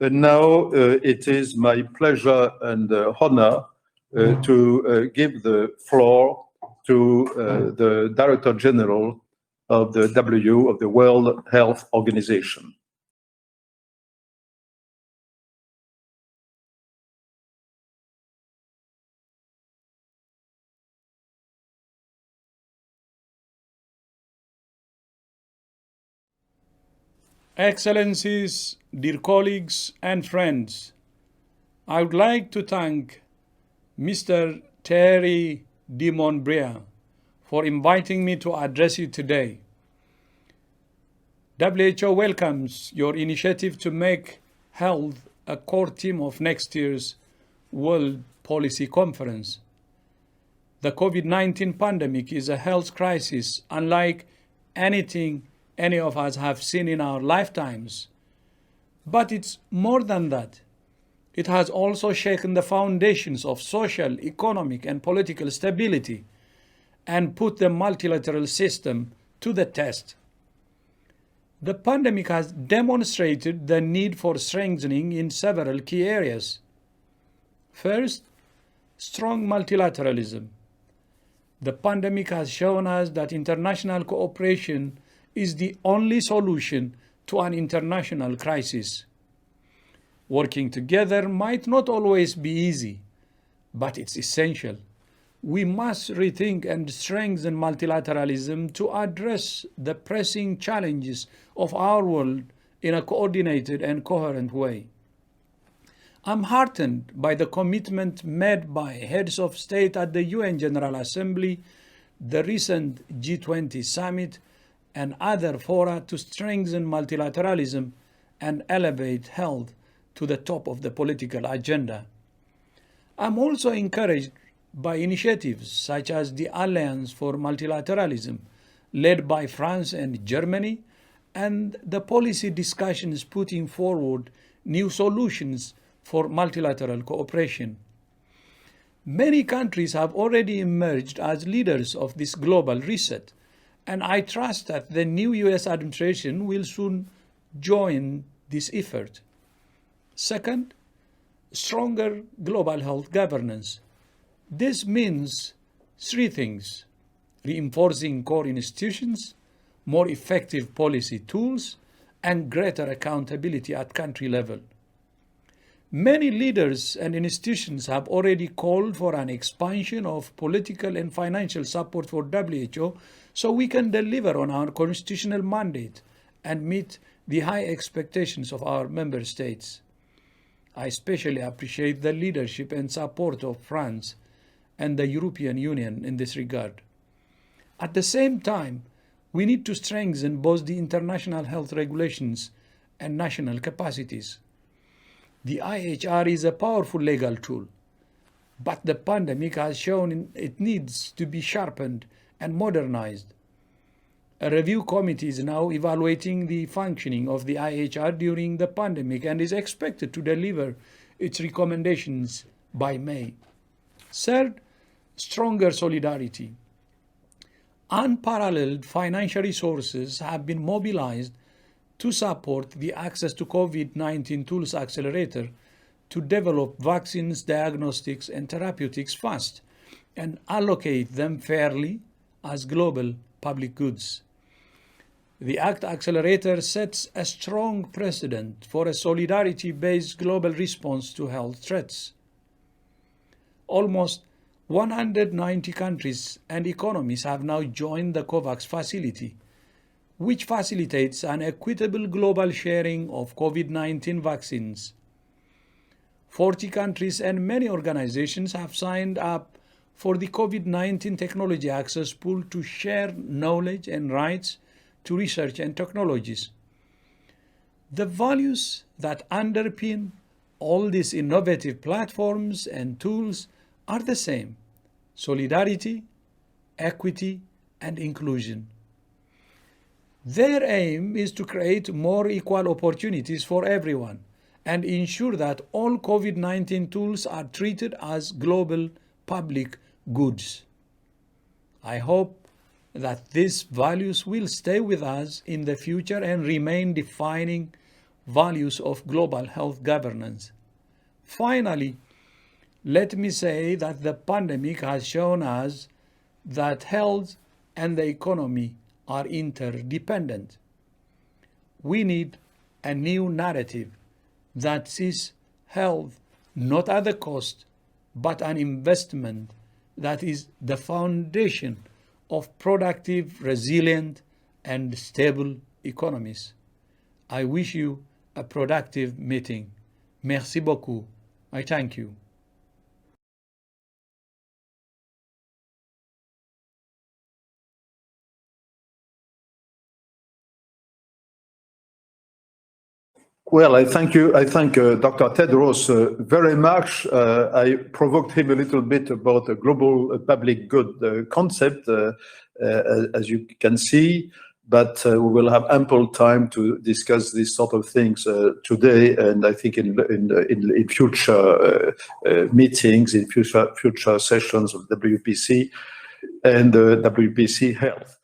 And now it is my pleasure and honor to give the floor to the Director General of the World Health Organization. Excellencies, dear colleagues and friends, I would like to thank Mr. Tedros Adhanom Ghebreyesus for inviting me to address you today. WHO welcomes your initiative to make health a core theme of next year's World Policy Conference. The COVID-19 pandemic is a health crisis unlike anything any of us have seen in our lifetimes. But it's more than that. It has also shaken the foundations of social, economic, and political stability and put the multilateral system to the test. The pandemic has demonstrated the need for strengthening in several key areas. First, strong multilateralism. The pandemic has shown us that international cooperation is the only solution to an international crisis. Working together might not always be easy, but it's essential. We must rethink and strengthen multilateralism to address the pressing challenges of our world in a coordinated and coherent way. I'm heartened by the commitment made by heads of state at the UN General Assembly, the recent G20 summit, and other fora to strengthen multilateralism and elevate health to the top of the political agenda. I'm also encouraged by initiatives such as the Alliance for Multilateralism, led by France and Germany, and the policy discussions putting forward new solutions for multilateral cooperation. Many countries have already emerged as leaders of this global reset, and I trust that the new US administration will soon join this effort. Second, stronger global health governance. This means three things: reinforcing core institutions, more effective policy tools, and greater accountability at country level. Many leaders and institutions have already called for an expansion of political and financial support for WHO so we can deliver on our constitutional mandate and meet the high expectations of our member states. I especially appreciate the leadership and support of France and the European Union in this regard. At the same time, we need to strengthen both the international health regulations and national capacities. The IHR is a powerful legal tool, but the pandemic has shown it needs to be sharpened and modernized. A review committee is now evaluating the functioning of the IHR during the pandemic and is expected to deliver its recommendations by May. Third, stronger solidarity. Unparalleled financial resources have been mobilized to support the Access to COVID-19 Tools Accelerator to develop vaccines, diagnostics, and therapeutics fast and allocate them fairly as global public goods. The ACT Accelerator sets a strong precedent for a solidarity-based global response to health threats. Almost 190 countries and economies have now joined the COVAX facility, which facilitates an equitable global sharing of COVID-19 vaccines. 40 countries and many organizations have signed up for the COVID-19 Technology Access Pool to share knowledge and rights to research and technologies. The values that underpin all these innovative platforms and tools are the same: solidarity, equity, and inclusion. Their aim is to create more equal opportunities for everyone and ensure that all COVID-19 tools are treated as global public goods. I hope that these values will stay with us in the future and remain defining values of global health governance. Finally, let me say that the pandemic has shown us that health and the economy are interdependent. We need a new narrative that sees health not at a cost, but an investment that is the foundation of productive, resilient, and stable economies. I wish you a productive meeting. Merci beaucoup. I thank you. Well, I thank you. I thank Dr. Tedros very much. I provoked him a little bit about the global public good concept, as you can see, but we will have ample time to discuss these sort of things today, and I think in future meetings, in future sessions of WPC and WPC Health.